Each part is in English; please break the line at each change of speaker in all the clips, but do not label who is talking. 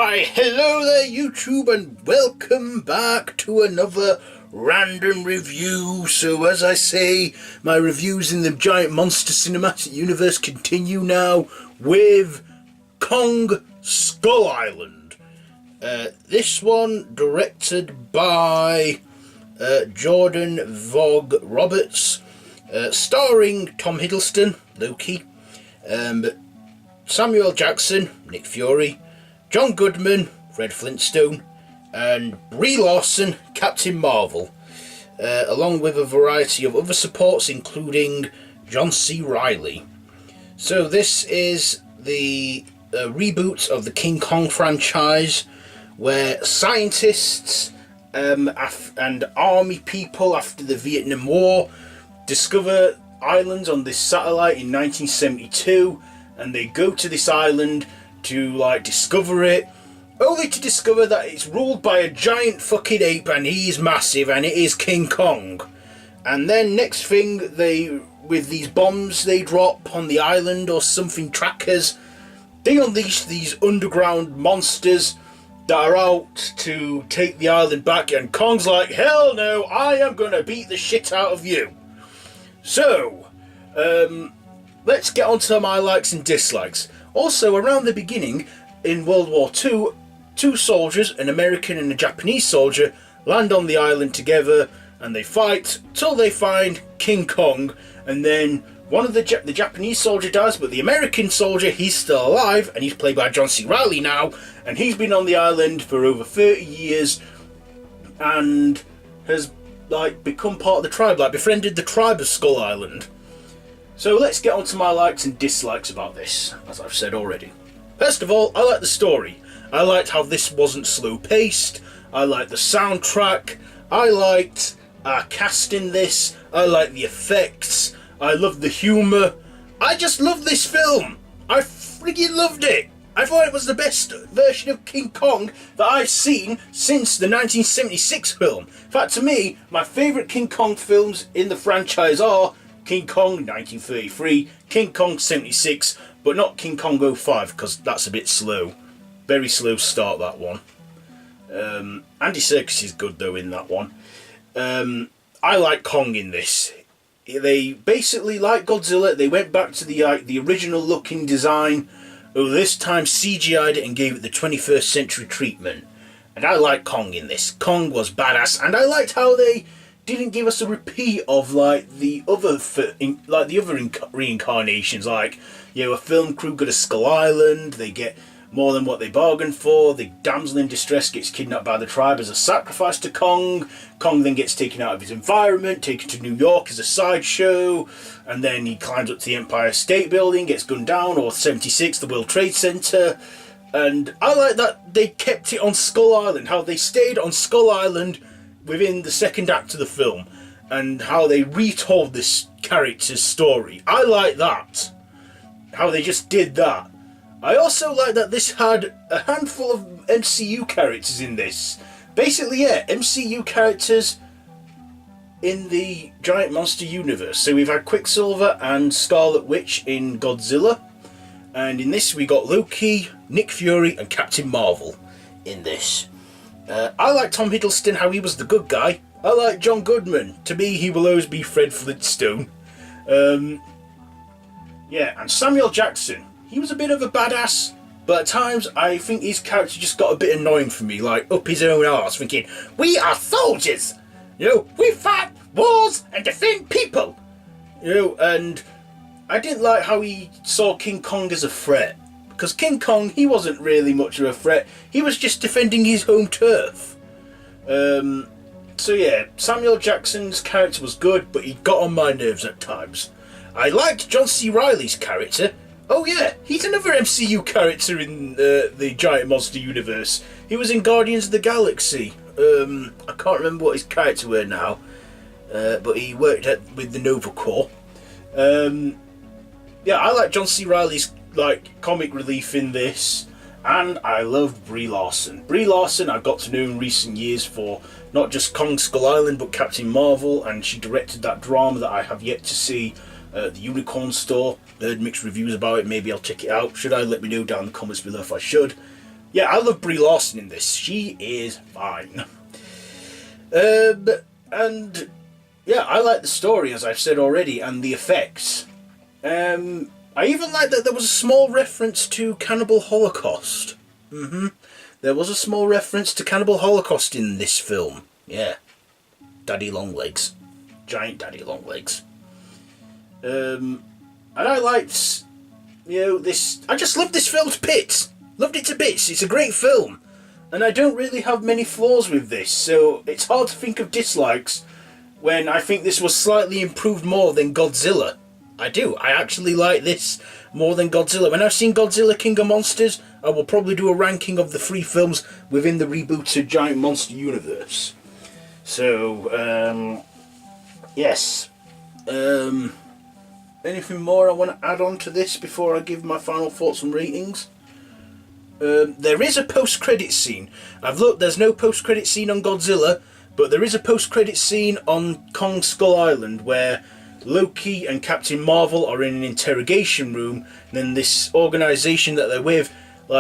Why, hello there YouTube, and welcome back to another random review. So as I say, my reviews in the giant monster cinematic universe continue now with Kong Skull Island. This one directed by Jordan Vogt Roberts, starring Tom Hiddleston, Loki, Samuel Jackson, Nick Fury, John Goodman, Fred Flintstone, and Brie Larson, Captain Marvel, along with a variety of other supports including John C. Reilly. So this is the reboot of the King Kong franchise, where scientists and army people after the Vietnam War discover islands on this satellite in 1972, and they go to this island to discover it, only to discover that it's ruled by a giant fucking ape, and he's massive, and it is King Kong. And then next thing, with these bombs they drop on the island or something, trackers, they unleash these underground monsters that are out to take the island back, and Kong's like, hell no, I am gonna beat the shit out of you. So, let's get on to my likes and dislikes. Also, around the beginning, in World War II, two soldiers, an American and a Japanese soldier, land on the island together, and they fight till they find King Kong, and then one of the Japanese soldier dies, but the American soldier, he's still alive, and he's played by John C. Reilly now, and he's been on the island for over 30 years, and has become part of the tribe, befriended the tribe of Skull Island. So let's get on to my likes and dislikes about this, as I've said already. First of all, I like the story. I liked how this wasn't slow paced. I liked the soundtrack. I liked our cast in this. I liked the effects. I loved the humour. I just loved this film. I friggin' loved it. I thought it was the best version of King Kong that I've seen since the 1976 film. In fact, to me, my favourite King Kong films in the franchise are King Kong 1933, King Kong 76, but not King Kong 05, because that's a bit slow. Very slow start, that one. Andy Serkis is good though in that one. I like Kong in this. They basically, like Godzilla, they went back to the original looking design, though this time CGI'd it and gave it the 21st century treatment. And I like Kong in this. Kong was badass, and I liked how they didn't give us a repeat of the other reincarnations. A film crew go to Skull Island, they get more than what they bargained for. The damsel in distress gets kidnapped by the tribe as a sacrifice to Kong. Kong then gets taken out of his environment, taken to New York as a sideshow, and then he climbs up to the Empire State Building, gets gunned down, or 76, the World Trade Center. And I like that they kept it on Skull Island, how they stayed on Skull Island within the second act of the film, and how they retold this character's story. I like that, how they just did that. I also like that this had a handful of MCU characters in this. Basically, yeah, MCU characters in the giant monster universe. So we've had Quicksilver and Scarlet Witch in Godzilla, and in this we got Loki, Nick Fury, and Captain Marvel in this. I like Tom Hiddleston, how he was the good guy. I like John Goodman. To me, he will always be Fred Flintstone. And Samuel Jackson. He was a bit of a badass, but at times I think his character just got a bit annoying for me, up his own arse, thinking, we are soldiers! We fight wars and defend people! And I didn't like how he saw King Kong as a threat. Because King Kong, he wasn't really much of a threat. He was just defending his home turf. So yeah, Samuel Jackson's character was good, but he got on my nerves at times. I liked John C. Reilly's character. Oh yeah, he's another MCU character in the giant monster universe. He was in Guardians of the Galaxy. I can't remember what his character were now, but he worked with the Nova Corps. I like John C. Reilly's comic relief in this, and I love Brie Larson. Brie Larson I got to know in recent years for not just Kong Skull Island but Captain Marvel, and she directed that drama that I have yet to see, The Unicorn Store. Heard mixed reviews about it, maybe I'll check it out. Should I? Let me know down in the comments below if I should. yeah, I love Brie Larson in this. She is fine. And yeah, I like the story, as I've said already, and the effects. I even like that there was a small reference to Cannibal Holocaust. There was a small reference to Cannibal Holocaust in this film. Yeah. Daddy Longlegs. Giant Daddy Longlegs. And I liked, this... I just loved this film to bits. Loved it to bits. It's a great film. And I don't really have many flaws with this, so it's hard to think of dislikes when I think this was slightly improved more than Godzilla. I do. I actually like this more than Godzilla. When I've seen Godzilla King of Monsters, I will probably do a ranking of the 3 films within the rebooted Giant Monster universe. So, yes. Anything more I want to add on to this before I give my final thoughts and ratings? There is a post-credit scene. I've looked, there's no post-credit scene on Godzilla, but there is a post-credit scene on Kong Skull Island where Loki and Captain Marvel are in an interrogation room, and then this organisation that they're with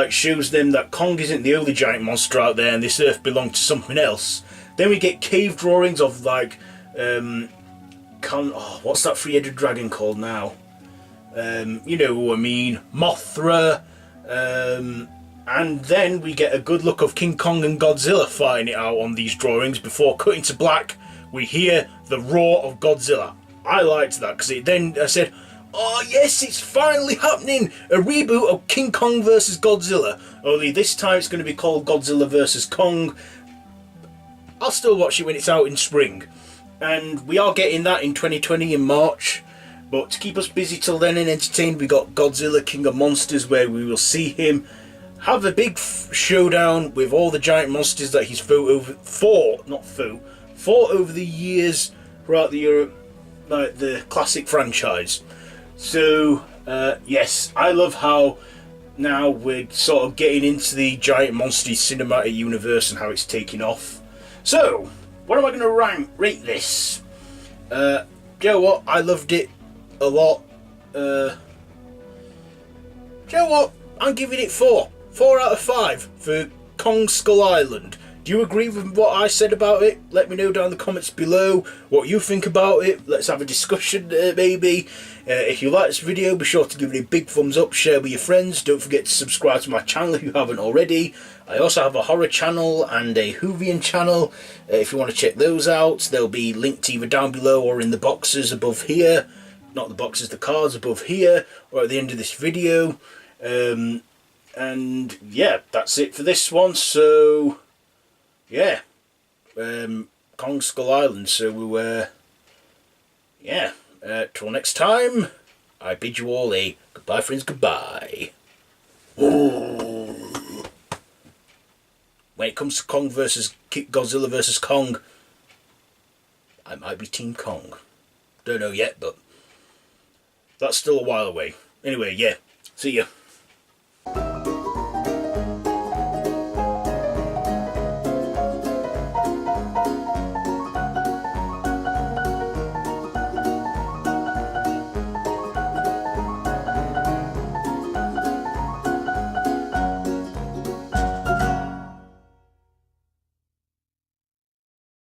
shows them that Kong isn't the only giant monster out there and this Earth belonged to something else. Then we get cave drawings of what's that 3-headed dragon called now? You know who I mean, Mothra, and then we get a good look of King Kong and Godzilla fighting it out on these drawings before cutting to black. We hear the roar of Godzilla. I liked that because then I said, oh yes, it's finally happening! A reboot of King Kong vs Godzilla. Only this time it's going to be called Godzilla vs Kong. I'll still watch it when it's out in spring. And we are getting that in 2020 in March. But to keep us busy till then and entertained, we got Godzilla King of Monsters, where we will see him have a big showdown with all the giant monsters that he's fought over the years throughout the classic franchise. So, yes, I love how now we're sort of getting into the Giant Monsters cinematic universe and how it's taking off. So, what am I going to rate this? You know what? I loved it a lot. You know what? I'm giving it 4. 4 out of 5 for Kong Skull Island. Do you agree with what I said about it? Let me know down in the comments below what you think about it. Let's have a discussion maybe. If you like this video, be sure to give it a big thumbs up, share with your friends. Don't forget to subscribe to my channel if you haven't already. I also have a horror channel and a Whovian channel. If you want to check those out, they'll be linked either down below or in the boxes above here. Not the boxes, the cards above here or at the end of this video. And yeah, that's it for this one. So yeah, Kong Skull Island. So till next time, I bid you all a goodbye, friends, goodbye. Ooh. When it comes to Kong versus Godzilla versus Kong, I might be Team Kong. Don't know yet, but that's still a while away. Anyway, yeah, see ya.